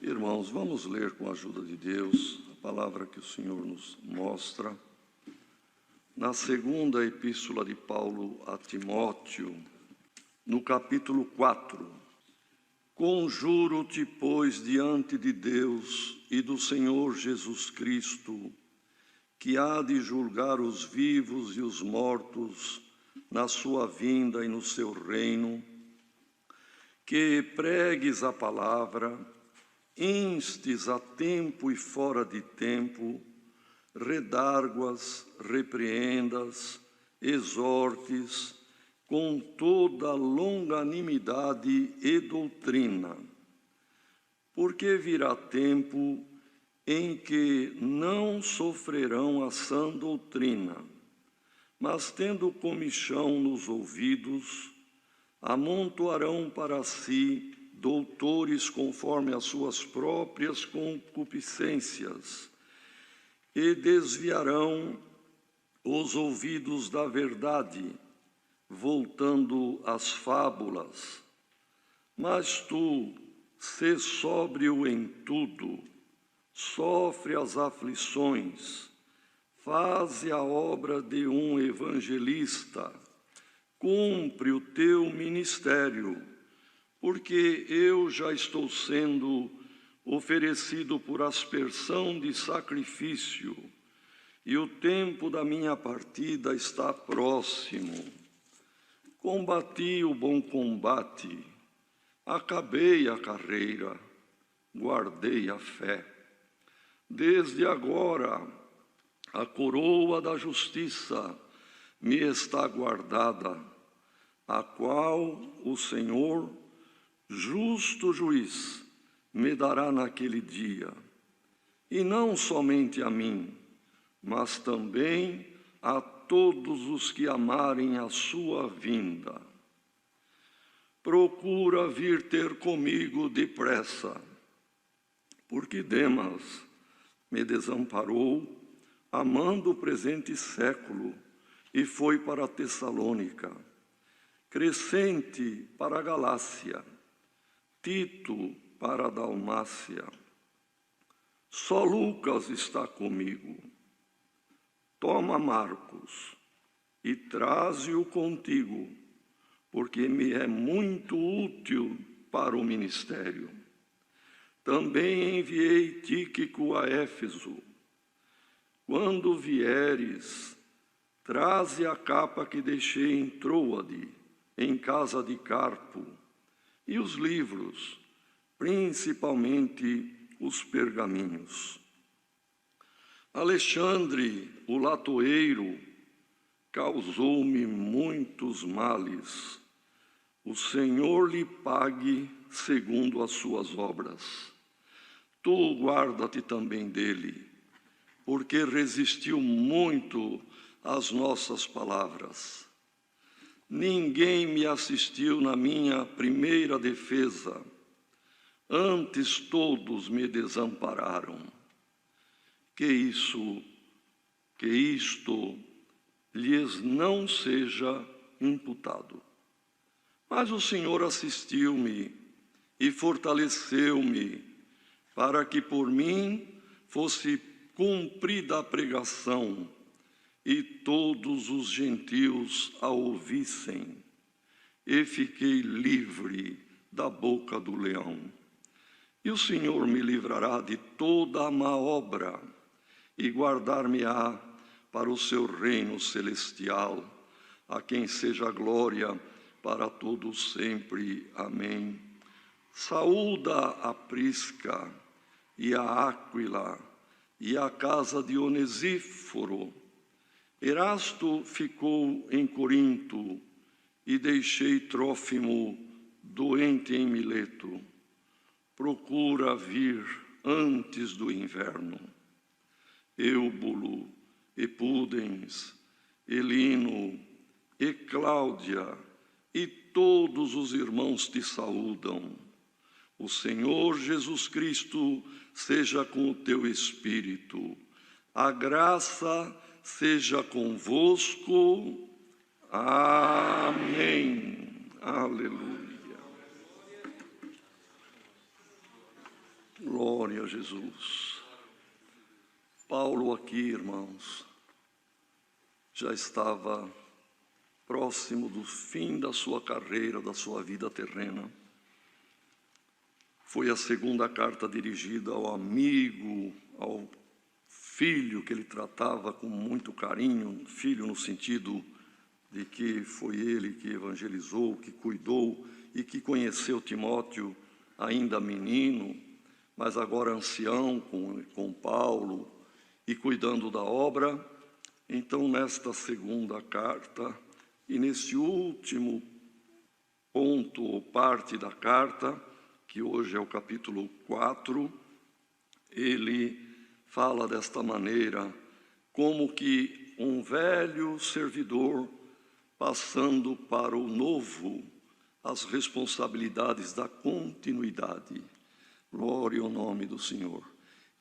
Irmãos, vamos ler com a ajuda de Deus a palavra que o Senhor nos mostra na segunda epístola de Paulo a Timóteo, no capítulo 4. Conjuro-te, pois, diante de Deus e do Senhor Jesus Cristo, que há de julgar os vivos e os mortos na sua vinda e no seu reino, que pregues a palavra, instes a tempo e fora de tempo, redarguas, repreendas, exortes, com toda longanimidade e doutrina. Porque virá tempo em que não sofrerão a sã doutrina, mas tendo comichão nos ouvidos, amontoarão para si doutores conforme as suas próprias concupiscências, e desviarão os ouvidos da verdade, voltando às fábulas. Mas tu, sê sóbrio em tudo, sofre as aflições, faze a obra de um evangelista, cumpre o teu ministério, porque eu já estou sendo oferecido por aspersão de sacrifício, e o tempo da minha partida está próximo. Combati o bom combate, acabei a carreira, guardei a fé. Desde agora, a coroa da justiça me está guardada, a qual o Senhor, justo juiz, me dará naquele dia, e não somente a mim, mas também a todos os que amarem a sua vinda. Procura vir ter comigo depressa, porque Demas me desamparou, amando o presente século, e foi para Tessalônica. Crescente para a Galácia, Tito para a Dalmácia. Só Lucas está comigo. Toma Marcos e traze-o contigo, porque me é muito útil para o ministério. Também enviei Tíquico a Éfeso. Quando vieres, traze a capa que deixei em Troade, em casa de Carpo, e os livros, principalmente os pergaminhos. Alexandre, o latoeiro, causou-me muitos males. O Senhor lhe pague segundo as suas obras. Tu guarda-te também dele, porque resistiu muito às nossas palavras. Ninguém me assistiu na minha primeira defesa, antes todos me desampararam. Que isto lhes não seja imputado. Mas o Senhor assistiu-me e fortaleceu-me, para que por mim fosse cumprida a pregação, e todos os gentios a ouvissem, e fiquei livre da boca do leão. E o Senhor me livrará de toda a má obra, e guardar-me-á para o seu reino celestial, a quem seja glória para todos sempre. Amém. Saúda a Prisca e a Áquila e a casa de Onesíforo. Erasto ficou em Corinto, e deixei Trófimo doente em Mileto. Procura vir antes do inverno. Eubulo, e Pudens, e Lino, e Cláudia, e todos os irmãos te saúdam. O Senhor Jesus Cristo seja com o teu espírito. A graça seja convosco. Amém. Aleluia. Glória a Jesus. Paulo aqui, irmãos, já estava próximo do fim da sua carreira, da sua vida terrena. Foi a segunda carta dirigida ao amigo, ao filho que ele tratava com muito carinho, filho no sentido de que foi ele que evangelizou, que cuidou e que conheceu Timóteo ainda menino, mas agora ancião com Paulo e cuidando da obra. Então, nesta segunda carta e nesse último ponto ou parte da carta, que hoje é o capítulo 4, ele fala desta maneira, como que um velho servidor passando para o novo, as responsabilidades da continuidade. Glória ao nome do Senhor.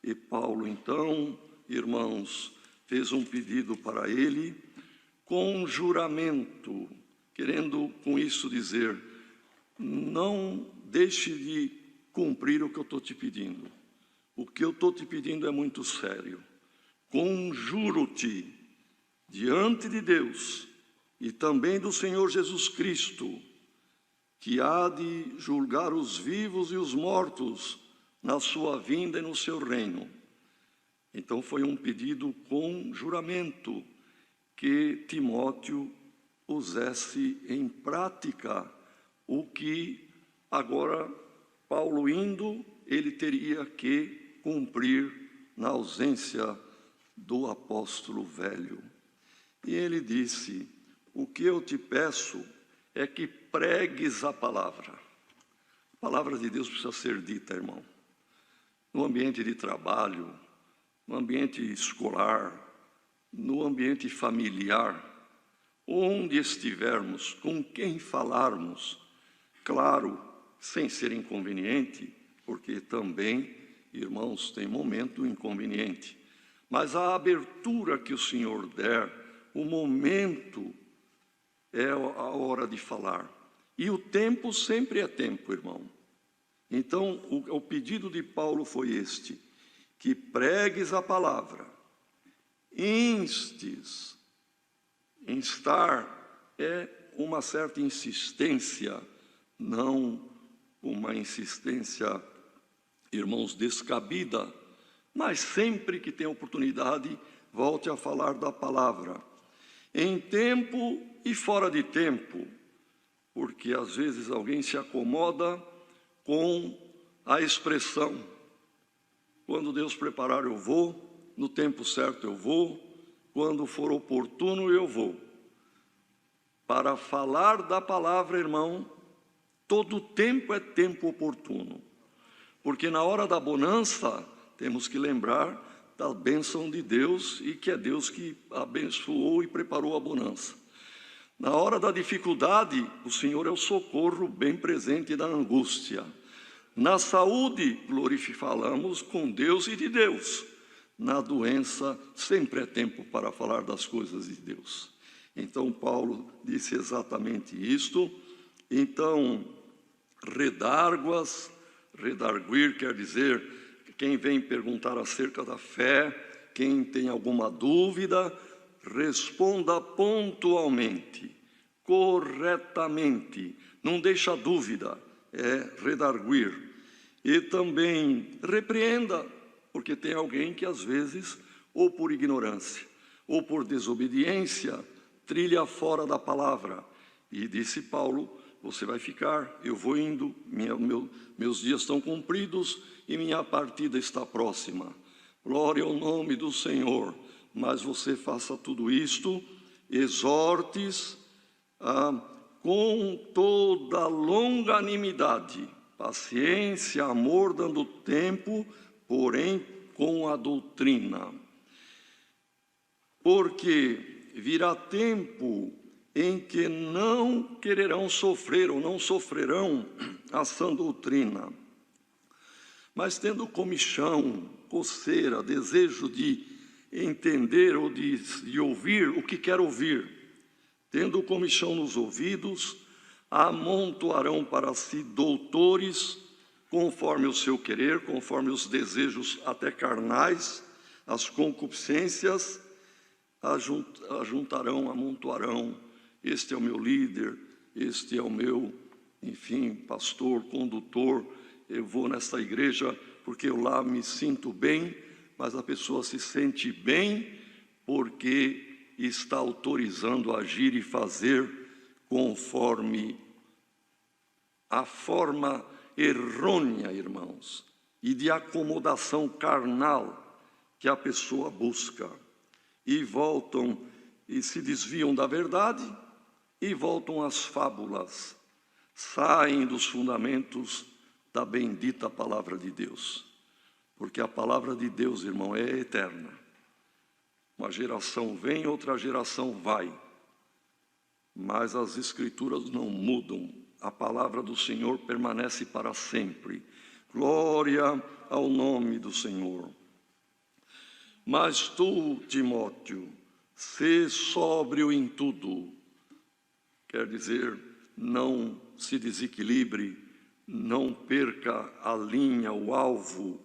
E Paulo, então, irmãos, fez um pedido para ele com juramento, querendo com isso dizer, não deixe de cumprir o que eu estou te pedindo. O que eu estou te pedindo é muito sério. Conjuro-te diante de Deus e também do Senhor Jesus Cristo, que há de julgar os vivos e os mortos na sua vinda e no seu reino. Então foi um pedido com juramento que Timóteo pusesse em prática o que agora Paulo indo, ele teria que cumprir na ausência do apóstolo velho. E ele disse, o que eu te peço é que pregues a palavra. A palavra de Deus precisa ser dita, irmão. No ambiente de trabalho, no ambiente escolar, no ambiente familiar, onde estivermos, com quem falarmos, claro, sem ser inconveniente, porque também, irmãos, tem momento inconveniente, mas a abertura que o Senhor der, o momento é a hora de falar. E o tempo sempre é tempo, irmão. Então, o pedido de Paulo foi este, que pregues a palavra, instes. Instar é uma certa insistência, não uma insistência, irmãos, descabida, mas sempre que tem oportunidade, volte a falar da palavra, em tempo e fora de tempo, porque às vezes alguém se acomoda com a expressão, quando Deus preparar eu vou, no tempo certo eu vou, quando for oportuno eu vou. Para falar da palavra, irmão, todo tempo é tempo oportuno, porque na hora da bonança temos que lembrar da bênção de Deus e que é Deus que abençoou e preparou a bonança. Na hora da dificuldade, o Senhor é o socorro bem presente da angústia. Na saúde, falamos com Deus e de Deus. Na doença, sempre é tempo para falar das coisas de Deus. Então, Paulo disse exatamente isto. Então, redarguir quer dizer, quem vem perguntar acerca da fé, quem tem alguma dúvida, responda pontualmente, corretamente, não deixa dúvida, é redarguir. E também repreenda, porque tem alguém que às vezes, ou por ignorância, ou por desobediência, trilha fora da palavra. E disse Paulo, você vai ficar, eu vou indo, meus dias estão cumpridos e minha partida está próxima. Glória ao nome do Senhor. Mas você faça tudo isto, exortes com toda longanimidade, paciência, amor, dando tempo, porém com a doutrina. Porque virá tempo em que não quererão sofrer ou não sofrerão a sã doutrina, mas tendo comichão, coceira, desejo de entender ou de ouvir o que quer ouvir, tendo comichão nos ouvidos, amontoarão para si doutores, conforme o seu querer, conforme os desejos até carnais, as concupiscências, ajuntarão, amontoarão. Este é o meu líder, este é o meu, enfim, pastor, condutor. Eu vou nesta igreja porque eu lá me sinto bem, mas a pessoa se sente bem porque está autorizando a agir e fazer conforme a forma errônea, irmãos, e de acomodação carnal que a pessoa busca. E voltam e se desviam da verdade e voltam às fábulas, saem dos fundamentos da bendita palavra de Deus, porque a palavra de Deus, irmão, é eterna. Uma geração vem, outra geração vai, mas as Escrituras não mudam, a palavra do Senhor permanece para sempre. Glória ao nome do Senhor. Mas tu, Timóteo, sê sóbrio em tudo, quer dizer, não se desequilibre, não perca a linha, o alvo,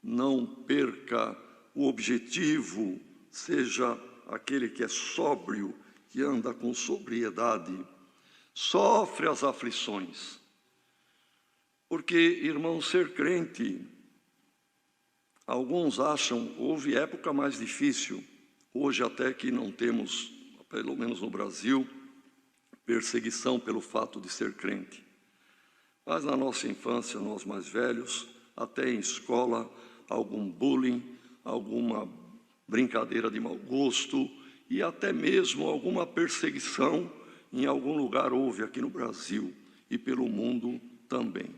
não perca o objetivo, seja aquele que é sóbrio, que anda com sobriedade, sofre as aflições. Porque, irmão, ser crente, alguns acham, houve época mais difícil, hoje até que não temos, pelo menos no Brasil, perseguição pelo fato de ser crente. Mas na nossa infância, nós mais velhos, até em escola, algum bullying, alguma brincadeira de mau gosto e até mesmo alguma perseguição em algum lugar houve aqui no Brasil e pelo mundo também.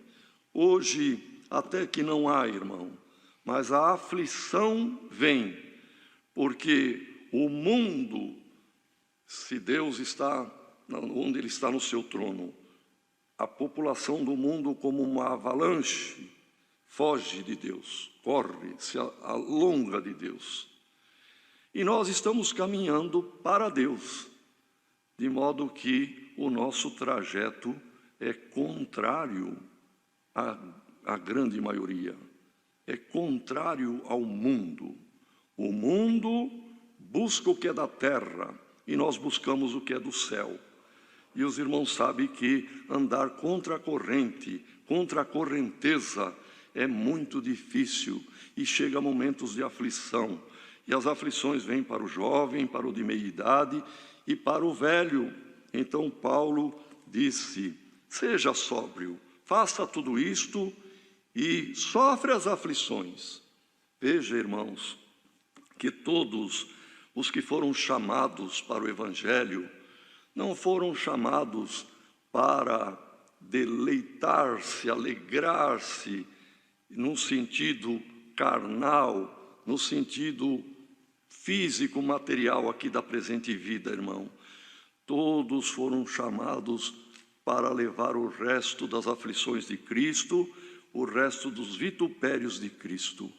Hoje, até que não há, irmão, mas a aflição vem, porque o mundo, se Deus está onde Ele está no seu trono, a população do mundo, como uma avalanche, foge de Deus, corre, se alonga de Deus. E nós estamos caminhando para Deus, de modo que o nosso trajeto é contrário à grande maioria, é contrário ao mundo. O mundo busca o que é da terra e nós buscamos o que é do céu. E os irmãos sabem que andar contra a corrente, contra a correnteza, é muito difícil e chega a momentos de aflição. E as aflições vêm para o jovem, para o de meia idade e para o velho. Então Paulo disse, seja sóbrio, faça tudo isto e sofre as aflições. Veja, irmãos, que todos os que foram chamados para o Evangelho não foram chamados para deleitar-se, alegrar-se, no sentido carnal, no sentido físico, material aqui da presente vida, irmão. Todos foram chamados para levar o resto das aflições de Cristo, o resto dos vitupérios de Cristo.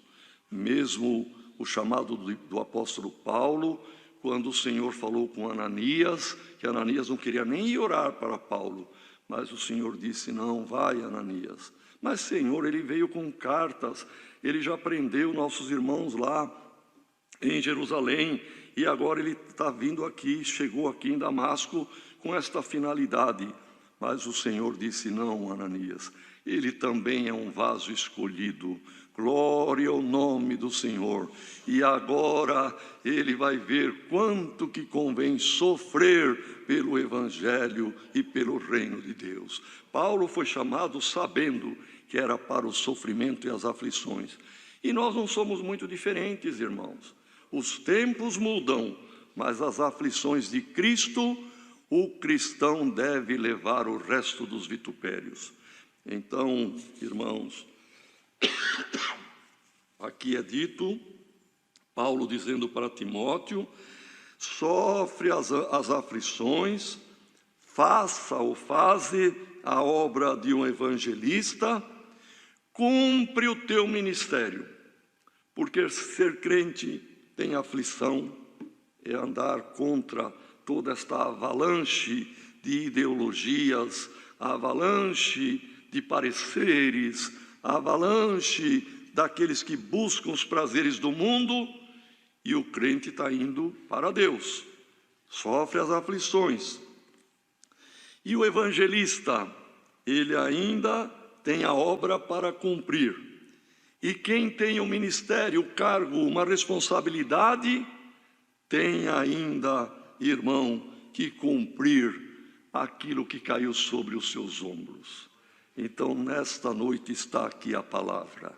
Mesmo o chamado do apóstolo Paulo, quando o Senhor falou com Ananias, que Ananias não queria nem ir orar para Paulo, mas o Senhor disse, não, vai Ananias. Mas Senhor, ele veio com cartas, ele já prendeu nossos irmãos lá em Jerusalém, e agora ele está vindo aqui, chegou aqui em Damasco com esta finalidade. Mas o Senhor disse, não, Ananias, ele também é um vaso escolhido. Glória ao nome do Senhor. E agora ele vai ver quanto que convém sofrer pelo Evangelho e pelo reino de Deus. Paulo foi chamado sabendo que era para o sofrimento e as aflições. E nós não somos muito diferentes, irmãos. Os tempos mudam, mas as aflições de Cristo, o cristão deve levar o resto dos vitupérios. Então, irmãos, aqui é dito, Paulo dizendo para Timóteo, sofre as aflições, faça ou faze a obra de um evangelista, cumpre o teu ministério, porque ser crente tem aflição, é andar contra toda esta avalanche de ideologias, a avalanche de pareceres, a avalanche daqueles que buscam os prazeres do mundo, e o crente está indo para Deus, sofre as aflições. E o evangelista, ele ainda tem a obra para cumprir. E quem tem um ministério, um cargo, uma responsabilidade, tem ainda, irmão, que cumprir aquilo que caiu sobre os seus ombros. Então, nesta noite está aqui a palavra.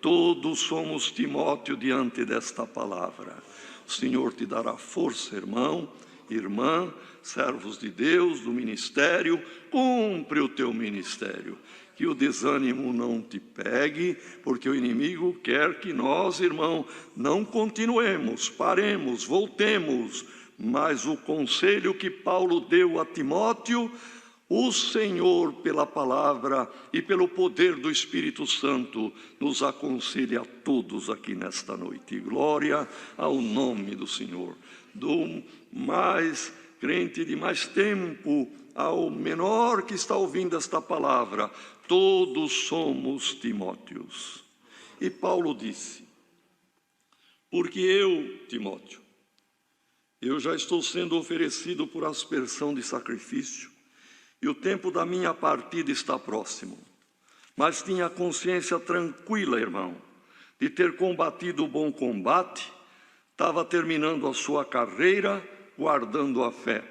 Todos somos Timóteo diante desta palavra. O Senhor te dará força, irmão, irmã, servos de Deus, do ministério, cumpre o teu ministério. Que o desânimo não te pegue, porque o inimigo quer que nós, irmão, não continuemos, paremos, voltemos. Mas o conselho que Paulo deu a Timóteo, o Senhor, pela palavra e pelo poder do Espírito Santo, nos aconselha a todos aqui nesta noite. Glória ao nome do Senhor. Do mais crente de mais tempo ao menor que está ouvindo esta palavra, todos somos Timóteos. E Paulo disse: porque eu, Timóteo, eu já estou sendo oferecido por aspersão de sacrifício, e o tempo da minha partida está próximo. Mas tinha a consciência tranquila, irmão, de ter combatido o bom combate, estava terminando a sua carreira, guardando a fé.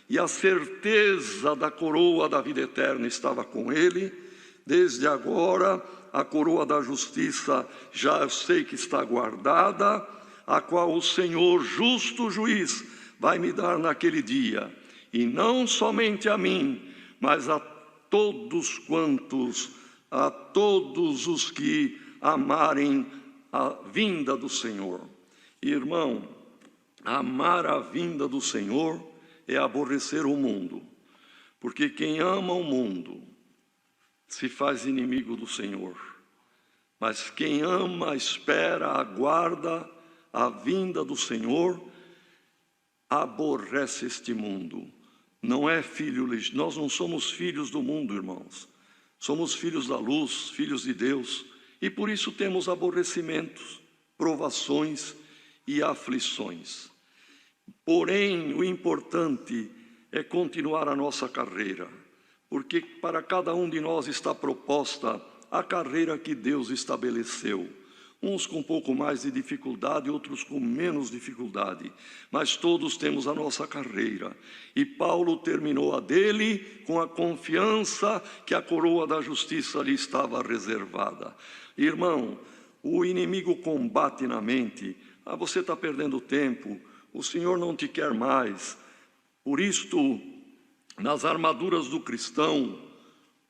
E a certeza da coroa da vida eterna estava com ele. Desde agora, a coroa da justiça já eu sei que está guardada, a qual o Senhor, justo juiz, vai me dar naquele dia. E não somente a mim, mas a todos os que amarem a vinda do Senhor. Irmão, amar a vinda do Senhor é aborrecer o mundo, porque quem ama o mundo se faz inimigo do Senhor. Mas quem ama, espera, aguarda a vinda do Senhor, aborrece este mundo. Não é filho, nós não somos filhos do mundo, irmãos. Somos filhos da luz, filhos de Deus, e por isso temos aborrecimentos, provações e aflições. Porém, o importante é continuar a nossa carreira, porque para cada um de nós está proposta a carreira que Deus estabeleceu. Uns com um pouco mais de dificuldade, outros com menos dificuldade, mas todos temos a nossa carreira. E Paulo terminou a dele com a confiança que a coroa da justiça lhe estava reservada. Irmão, o inimigo combate na mente: você está perdendo tempo, o Senhor não te quer mais. Por isto, nas armaduras do cristão,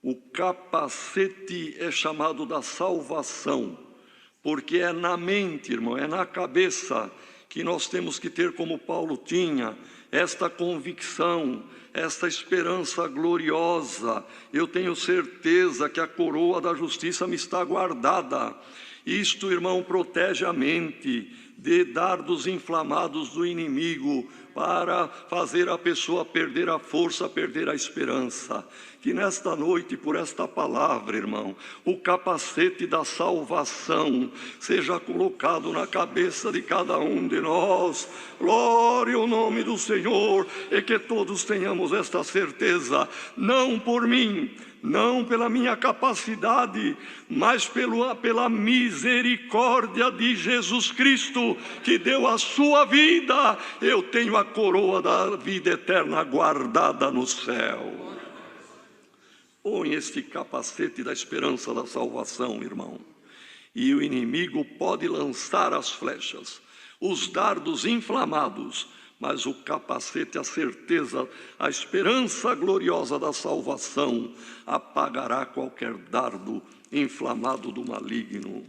o capacete é chamado da salvação, porque é na mente, irmão, é na cabeça que nós temos que ter, como Paulo tinha, esta convicção, esta esperança gloriosa. Eu tenho certeza que a coroa da justiça me está guardada. Isto, irmão, protege a mente de dardos inflamados do inimigo, para fazer a pessoa perder a força, perder a esperança. Que nesta noite, por esta palavra, irmão, o capacete da salvação seja colocado na cabeça de cada um de nós. Glória ao nome do Senhor, e que todos tenhamos esta certeza, não por mim, não pela minha capacidade, mas pela misericórdia de Jesus Cristo, que deu a sua vida. Eu tenho a coroa da vida eterna guardada no céu. Põe este capacete da esperança da salvação, irmão, e o inimigo pode lançar as flechas, os dardos inflamados, mas o capacete, a certeza, a esperança gloriosa da salvação apagará qualquer dardo inflamado do maligno.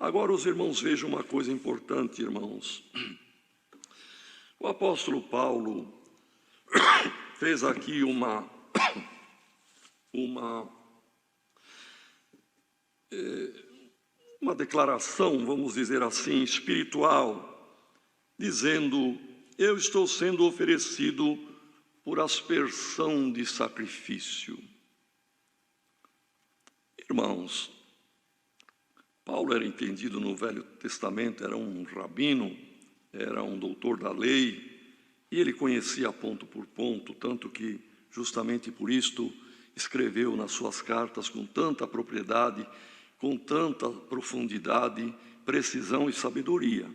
Agora os irmãos vejam uma coisa importante, irmãos. O apóstolo Paulo fez aqui uma declaração, vamos dizer assim, espiritual, dizendo: eu estou sendo oferecido por aspersão de sacrifício. Irmãos, Paulo era entendido no Velho Testamento, era um rabino, era um doutor da lei, e ele conhecia ponto por ponto, tanto que, justamente por isto, escreveu nas suas cartas com tanta propriedade, com tanta profundidade, precisão e sabedoria.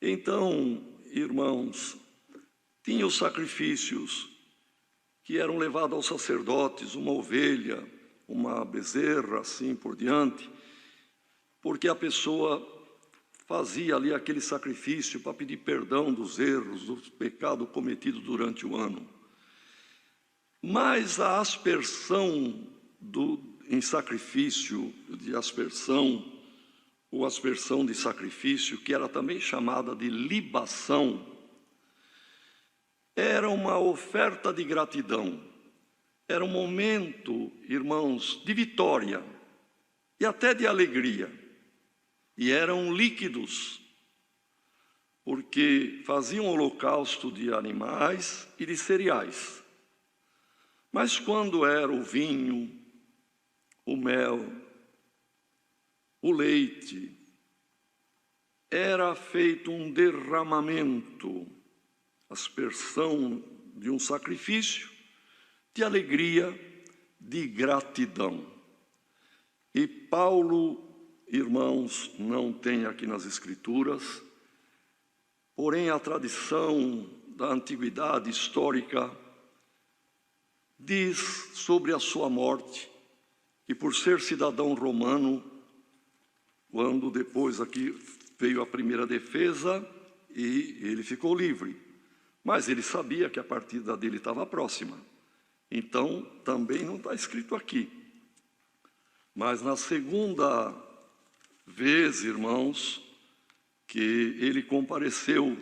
Então, irmãos, tinha os sacrifícios que eram levados aos sacerdotes, uma ovelha, uma bezerra, assim por diante, porque a pessoa fazia ali aquele sacrifício para pedir perdão dos erros, dos pecados cometidos durante o ano. Mas a aspersão em sacrifício, de aspersão, ou aspersão de sacrifício, que era também chamada de libação, era uma oferta de gratidão. Era um momento, irmãos, de vitória e até de alegria. E eram líquidos, porque faziam holocausto de animais e de cereais. Mas quando era o vinho, o mel, o leite, era feito um derramamento, aspersão de um sacrifício, de alegria, de gratidão. E Paulo, irmãos, não tem aqui nas Escrituras, porém a tradição da antiguidade histórica diz sobre a sua morte, e por ser cidadão romano, quando depois aqui veio a primeira defesa e ele ficou livre. Mas ele sabia que a partida dele estava próxima. Então, também não está escrito aqui. Mas na segunda vez, irmãos, que ele compareceu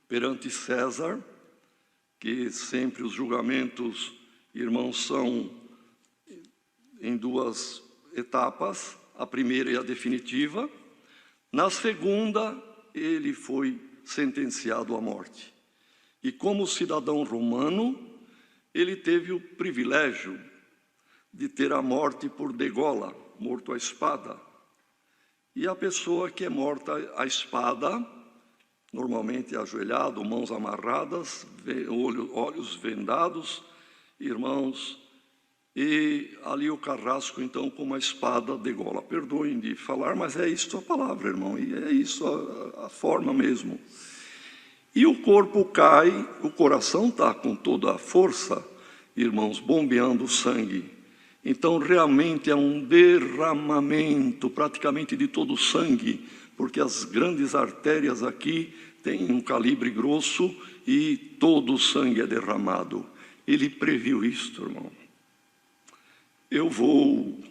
perante César, que sempre os julgamentos, irmãos, são em duas etapas, a primeira e a definitiva. Na segunda, ele foi sentenciado à morte. E como cidadão romano, ele teve o privilégio de ter a morte por degola, morto à espada. E a pessoa que é morta à espada, normalmente ajoelhado, mãos amarradas, olhos vendados, irmãos, e ali o carrasco, então, com uma espada degola. Perdoem de falar, mas é isso a palavra, irmão, e é isso a forma mesmo. E o corpo cai, o coração está com toda a força, irmãos, bombeando sangue. Então, realmente é um derramamento praticamente de todo o sangue, porque as grandes artérias aqui têm um calibre grosso e todo o sangue é derramado. Ele previu isto, irmão. Eu vou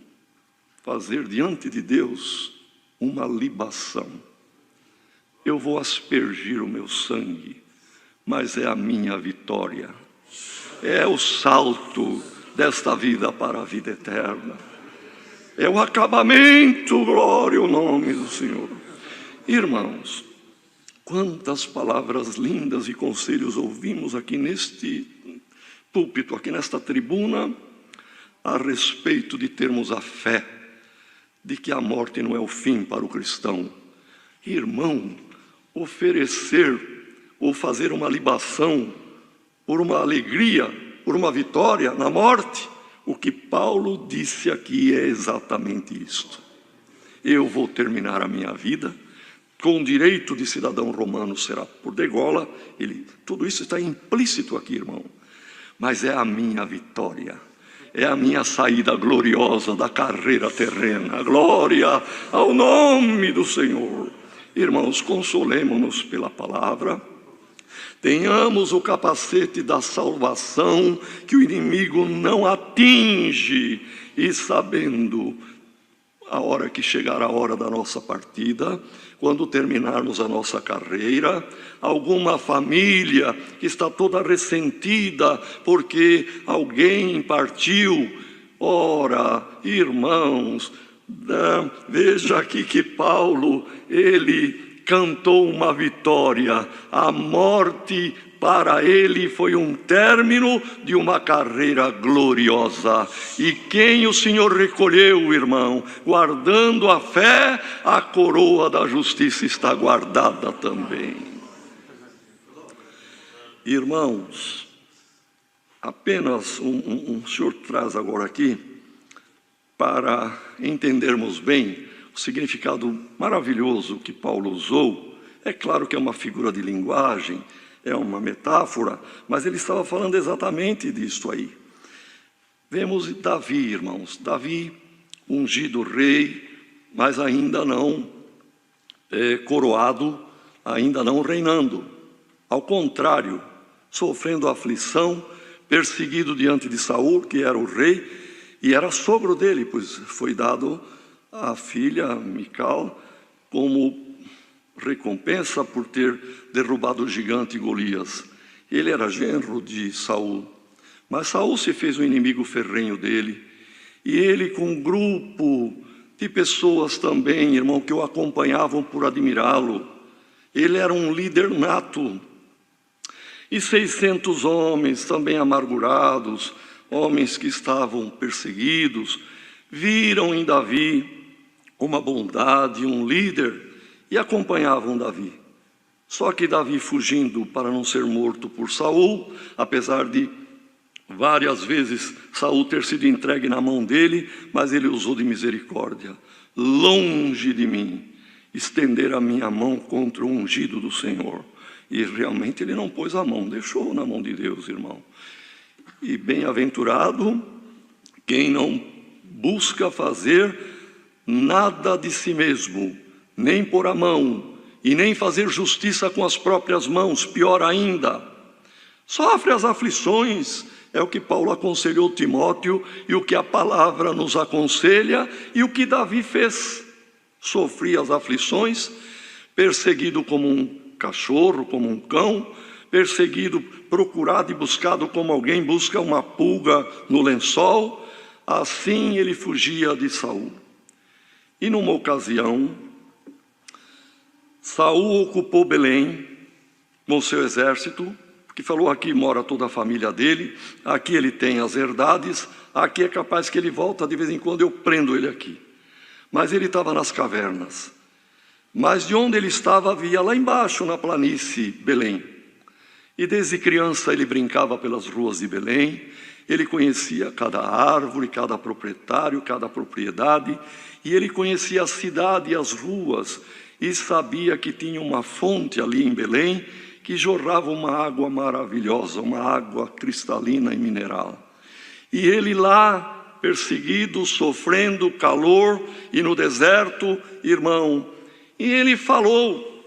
fazer diante de Deus uma libação. Eu vou aspergir o meu sangue, mas é a minha vitória. É o salto desta vida para a vida eterna. É o acabamento, glória ao nome do Senhor. Irmãos, quantas palavras lindas e conselhos ouvimos aqui neste púlpito, aqui nesta tribuna, a respeito de termos a fé de que a morte não é o fim para o cristão. Irmão, oferecer ou fazer uma libação por uma alegria, por uma vitória na morte, o que Paulo disse aqui é exatamente isto. Eu vou terminar a minha vida com direito de cidadão romano, será por degola. Tudo isso está implícito aqui, irmão. Mas é a minha vitória, é a minha saída gloriosa da carreira terrena. Glória ao nome do Senhor. Irmãos, consolemo-nos pela palavra. Tenhamos o capacete da salvação, que o inimigo não atinge, e sabendo a hora que chegar a hora da nossa partida, quando terminarmos a nossa carreira, alguma família que está toda ressentida porque alguém partiu, ora, irmãos, veja aqui que Paulo, ele cantou uma vitória. A morte para ele foi um término de uma carreira gloriosa. E quem o Senhor recolheu, irmão, guardando a fé, a coroa da justiça está guardada também. Irmãos, apenas o Senhor traz agora aqui, para entendermos bem o significado maravilhoso que Paulo usou. É claro que é uma figura de linguagem, é uma metáfora, mas ele estava falando exatamente disso aí. Vemos Davi, irmãos. Davi, ungido rei, mas ainda não coroado, ainda não reinando. Ao contrário, sofrendo aflição, perseguido diante de Saul, que era o rei, e era sogro dele, pois foi dado a filha Mical como recompensa por ter derrubado o gigante Golias. Ele era genro de Saul, mas Saul se fez um inimigo ferrenho dele, e ele com um grupo de pessoas também, irmão, que o acompanhavam por admirá-lo. Ele era um líder nato, e 600 homens também amargurados, homens que estavam perseguidos, viram em Davi uma bondade, um líder, e acompanhavam Davi. Só que Davi, fugindo para não ser morto por Saul, apesar de várias vezes Saul ter sido entregue na mão dele, mas ele usou de misericórdia. Longe de mim estender a minha mão contra o ungido do Senhor. E realmente ele não pôs a mão, deixou na mão de Deus, irmão. E bem-aventurado quem não busca fazer nada de si mesmo, nem pôr a mão, e nem fazer justiça com as próprias mãos, pior ainda. Sofre as aflições, é o que Paulo aconselhou Timóteo, e o que a palavra nos aconselha, e o que Davi fez. Sofria as aflições, perseguido como um cachorro, como um cão, perseguido, procurado e buscado como alguém busca uma pulga no lençol. Assim ele fugia de Saul. E numa ocasião, Saul ocupou Belém com seu exército, que falou: aqui mora toda a família dele, aqui ele tem as herdades, aqui é capaz que ele volta de vez em quando, eu prendo ele aqui. Mas ele estava nas cavernas. Mas de onde ele estava havia lá embaixo na planície Belém. E desde criança ele brincava pelas ruas de Belém, ele conhecia cada árvore, cada proprietário, cada propriedade, e ele conhecia a cidade e as ruas, e sabia que tinha uma fonte ali em Belém, que jorrava uma água maravilhosa, uma água cristalina e mineral. E ele lá, perseguido, sofrendo calor, e no deserto, irmão, e ele falou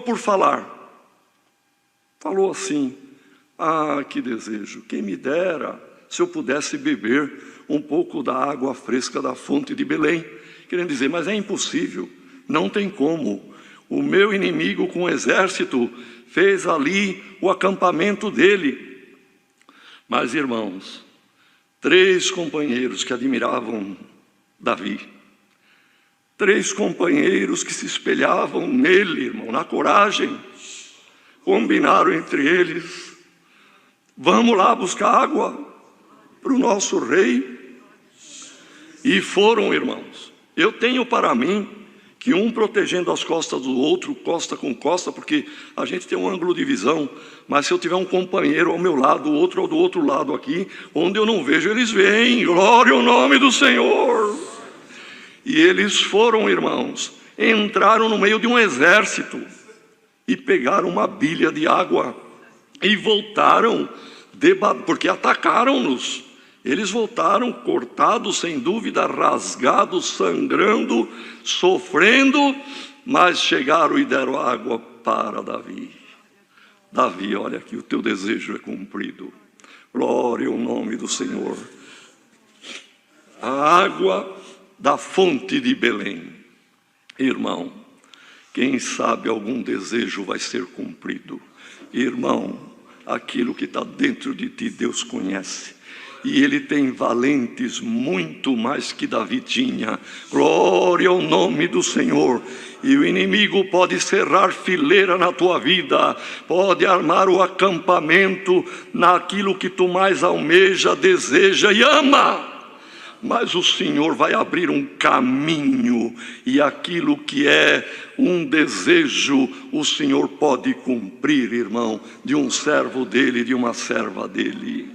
por falar. Falou assim: ah, que desejo, quem me dera se eu pudesse beber um pouco da água fresca da fonte de Belém. Querendo dizer, mas é impossível, não tem como. O meu inimigo com o exército fez ali o acampamento dele. Mas, irmãos, 3 companheiros que admiravam Davi, 3 companheiros que se espelhavam nele, irmão, na coragem, combinaram entre eles: vamos lá buscar água para o nosso rei. E foram, irmãos. Eu tenho para mim que um protegendo as costas do outro, costa com costa, porque a gente tem um ângulo de visão, mas se eu tiver um companheiro ao meu lado, o outro do outro lado aqui, onde eu não vejo, eles veem. Glória ao nome do Senhor. E eles foram, irmãos, entraram no meio de um exército e pegaram uma bilha de água e voltaram, porque atacaram-nos. Eles voltaram cortados, sem dúvida, rasgados, sangrando, sofrendo, mas chegaram e deram água para Davi. Davi, olha aqui, o teu desejo é cumprido. Glória ao nome do Senhor. A água da fonte de Belém. Irmão, quem sabe algum desejo vai ser cumprido. Irmão, aquilo que está dentro de ti, Deus conhece. E ele tem valentes muito mais que Davi tinha. Glória ao nome do Senhor. E o inimigo pode cerrar fileira na tua vida, pode armar o acampamento naquilo que tu mais almeja, deseja e ama. Mas o Senhor vai abrir um caminho, e aquilo que é um desejo, o Senhor pode cumprir, irmão, de um servo dele, de uma serva dele.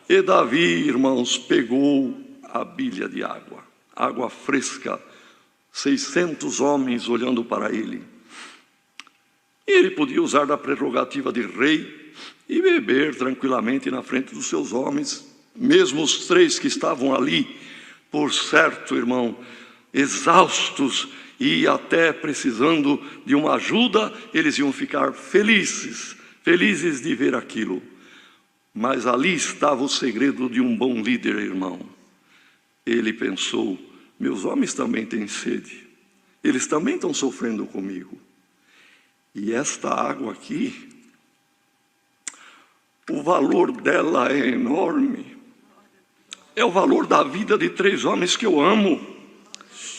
E Davi, irmãos, pegou a bilha de água, água fresca, 600 homens olhando para ele. E ele podia usar da prerrogativa de rei e beber tranquilamente na frente dos seus homens, mesmo os 3 que estavam ali, por certo, irmão, exaustos e até precisando de uma ajuda, eles iam ficar felizes de ver aquilo. Mas ali estava o segredo de um bom líder, irmão. Ele pensou: meus homens também têm sede, eles também estão sofrendo comigo. E esta água aqui, o valor dela é enorme. É o valor da vida de 3 homens que eu amo.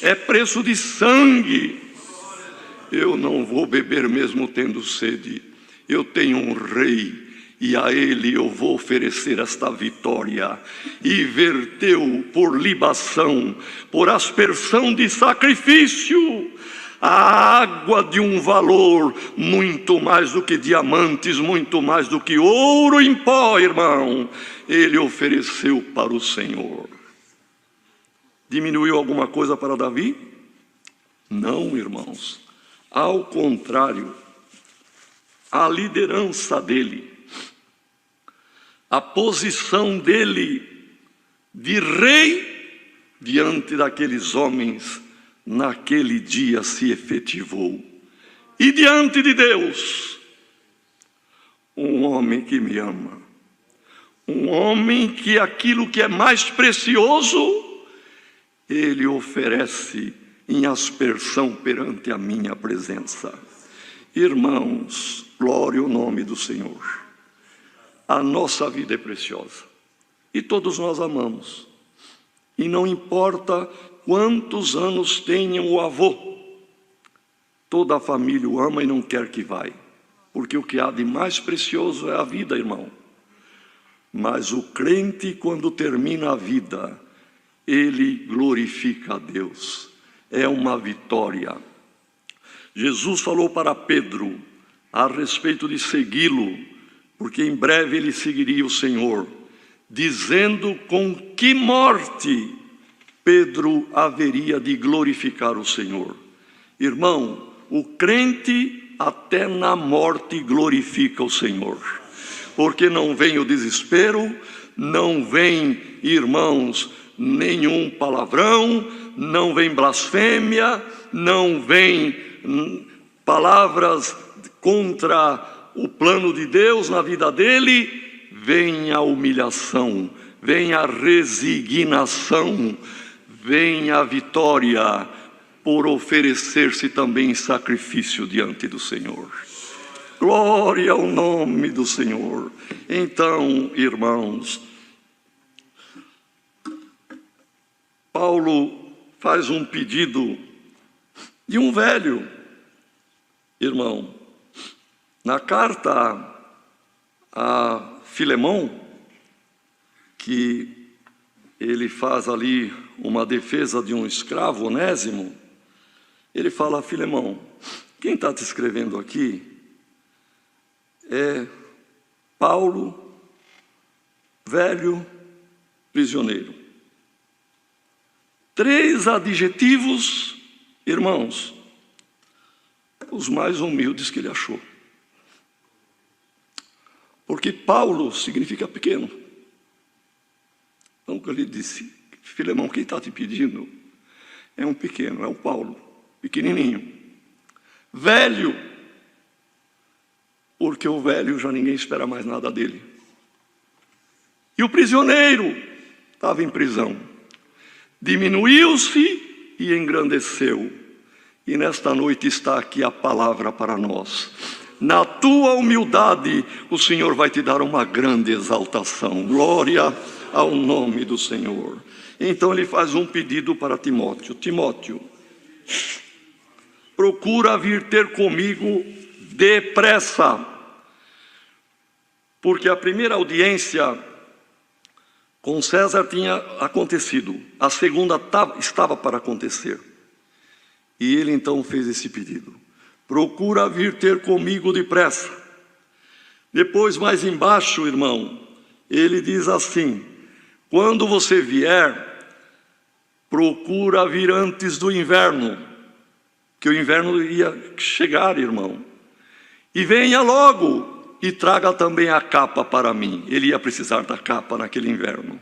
É preço de sangue. Eu não vou beber mesmo tendo sede. Eu tenho um rei, e a ele eu vou oferecer esta vitória. E verteu por libação, por aspersão de sacrifício, a água de um valor muito mais do que diamantes, muito mais do que ouro em pó, irmão. Ele ofereceu para o Senhor. Diminuiu alguma coisa para Davi? Não, irmãos. Ao contrário, a liderança dele, a posição dele de rei diante daqueles homens, naquele dia se efetivou. E diante de Deus, um homem que me ama, um homem que aquilo que é mais precioso, ele oferece em aspersão perante a minha presença. Irmãos, glória ao nome do Senhor. A nossa vida é preciosa, e todos nós amamos, e não importa quantos anos tenha o avô, toda a família o ama e não quer que vá, porque o que há de mais precioso é a vida, irmão. Mas o crente, quando termina a vida, ele glorifica a Deus. É uma vitória. Jesus falou para Pedro a respeito de segui-lo, porque em breve ele seguiria o Senhor, dizendo com que morte Pedro haveria de glorificar o Senhor. Irmão, o crente até na morte glorifica o Senhor, porque não vem o desespero, não vem, irmãos, nenhum palavrão, não vem blasfêmia, não vem palavras contra o plano de Deus na vida dele. Vem a humilhação, vem a resignação, vem a vitória por oferecer-se também em sacrifício diante do Senhor. Glória ao nome do Senhor. Então, irmãos, Paulo faz um pedido de um velho, irmão, na carta a Filemão, que ele faz ali uma defesa de um escravo, Onésimo. Ele fala: Filemão, quem está te escrevendo aqui é Paulo, velho prisioneiro. 3 adjetivos, irmãos, os mais humildes que ele achou. Porque Paulo significa pequeno. Então, quando ele disse: Filemão, quem está te pedindo é um pequeno, é o Paulo, pequenininho. Velho, porque o velho já ninguém espera mais nada dele. E o prisioneiro estava em prisão. Diminuiu-se e engrandeceu. E nesta noite está aqui a palavra para nós. Na tua humildade, o Senhor vai te dar uma grande exaltação. Glória ao nome do Senhor. Então ele faz um pedido para Timóteo: Timóteo, procura vir ter comigo depressa, porque a primeira audiência com César tinha acontecido, a segunda estava para acontecer. E ele então fez esse pedido: procura vir ter comigo depressa. Depois, mais embaixo, irmão, ele diz assim: quando você vier, procura vir antes do inverno, que o inverno ia chegar, irmão. E venha logo e traga também a capa para mim. Ele ia precisar da capa naquele inverno.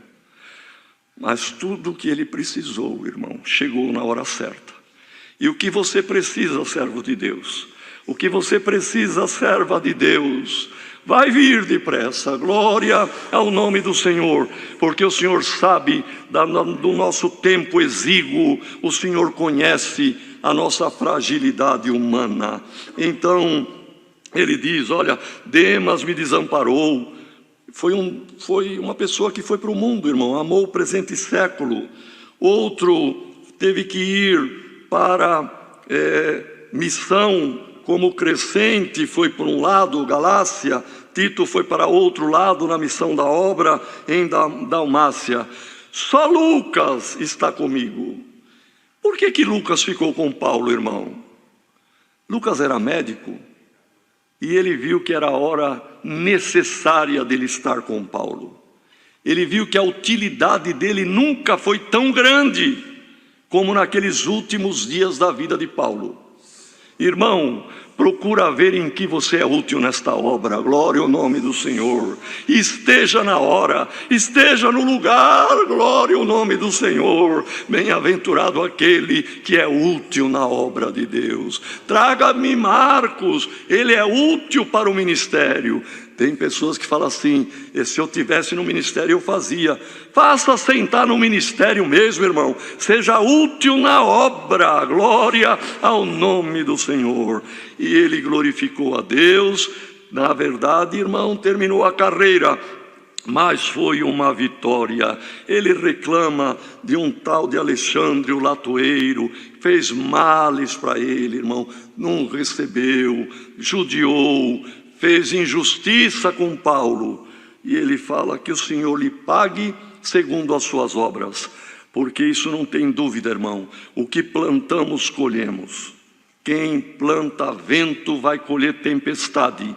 Mas tudo o que ele precisou, irmão, chegou na hora certa. E o que você precisa, servo de Deus? O que você precisa, serva de Deus? Vai vir depressa, glória ao nome do Senhor, porque o Senhor sabe do nosso tempo exíguo, o Senhor conhece a nossa fragilidade humana. Então, ele diz: olha, Demas me desamparou, foi uma pessoa que foi para o mundo, irmão, amou o presente século. Outro teve que ir para missão, como Crescente foi por um lado, Galácia. Tito foi para outro lado na missão da obra em Dalmácia. Só Lucas está comigo. Por que Lucas ficou com Paulo, irmão? Lucas era médico e ele viu que era a hora necessária dele estar com Paulo. Ele viu que a utilidade dele nunca foi tão grande como naqueles últimos dias da vida de Paulo. Irmão, procura ver em que você é útil nesta obra, glória ao nome do Senhor. Esteja na hora, esteja no lugar, glória ao nome do Senhor. Bem-aventurado aquele que é útil na obra de Deus. Traga-me Marcos, ele é útil para o ministério. Tem pessoas que falam assim: se eu tivesse no ministério eu fazia. Faça sentar no ministério mesmo, irmão. Seja útil na obra, glória ao nome do Senhor. E ele glorificou a Deus. Na verdade, irmão, terminou a carreira, mas foi uma vitória. Ele reclama de um tal de Alexandre o latoeiro, fez males para ele, irmão, não recebeu, judiou, fez injustiça com Paulo. E ele fala que o Senhor lhe pague segundo as suas obras, porque isso não tem dúvida, irmão, o que plantamos colhemos. Quem planta vento vai colher tempestade,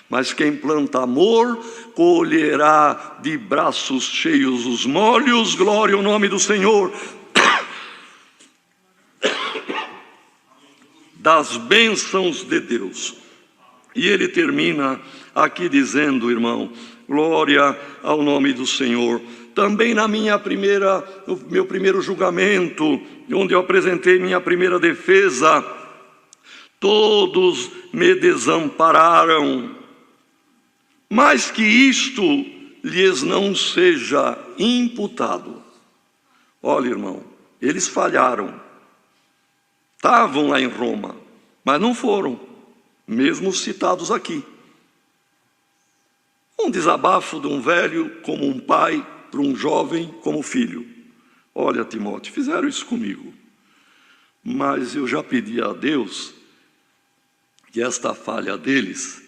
mas quem planta amor colherá de braços cheios os molhos, glória ao nome do Senhor, das bênçãos de Deus. E ele termina aqui dizendo, irmão, glória ao nome do Senhor. Também no meu primeiro julgamento, onde eu apresentei minha primeira defesa, todos me desampararam, mas que isto lhes não seja imputado. Olha, irmão, eles falharam, estavam lá em Roma, mas não foram, mesmo citados aqui. Um desabafo de um velho como um pai para um jovem como filho. Olha, Timóteo, fizeram isso comigo, mas eu já pedi a Deus que esta falha deles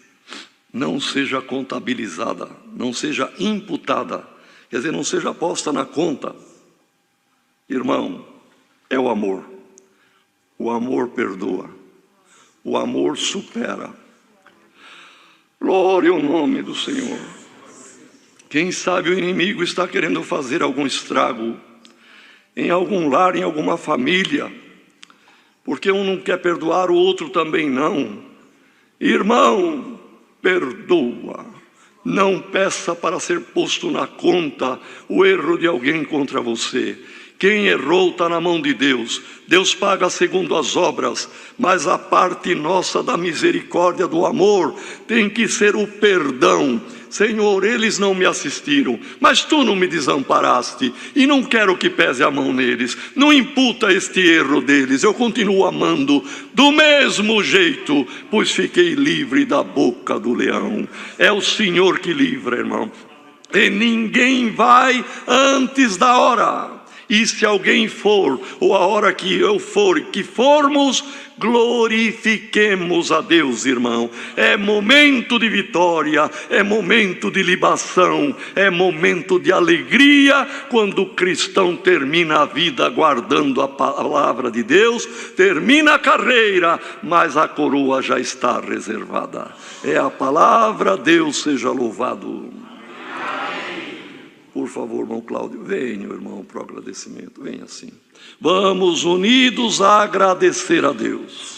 não seja contabilizada, não seja imputada, quer dizer, não seja posta na conta. Irmão, é o amor. O amor perdoa, o amor supera. Glória ao nome do Senhor. Quem sabe o inimigo está querendo fazer algum estrago em algum lar, em alguma família, porque um não quer perdoar, o outro também não. Irmão, perdoa. Não peça para ser posto na conta o erro de alguém contra você. Quem errou está na mão de Deus. Deus paga segundo as obras, mas a parte nossa da misericórdia, do amor, tem que ser o perdão. Senhor, eles não me assistiram, mas Tu não me desamparaste, e não quero que pese a mão neles. Não imputa este erro deles, eu continuo amando do mesmo jeito, pois fiquei livre da boca do leão. É o Senhor que livra, irmão. e ninguém vai antes da hora. E se alguém for, ou a hora que eu for, que formos, glorifiquemos a Deus, irmão. É momento de vitória, é momento de libação, é momento de alegria, quando o cristão termina a vida guardando a palavra de Deus, termina a carreira, mas a coroa já está reservada. É a palavra, Deus seja louvado. Por favor, irmão Cláudio, venha, irmão, para o agradecimento. Venha assim. Vamos unidos a agradecer a Deus.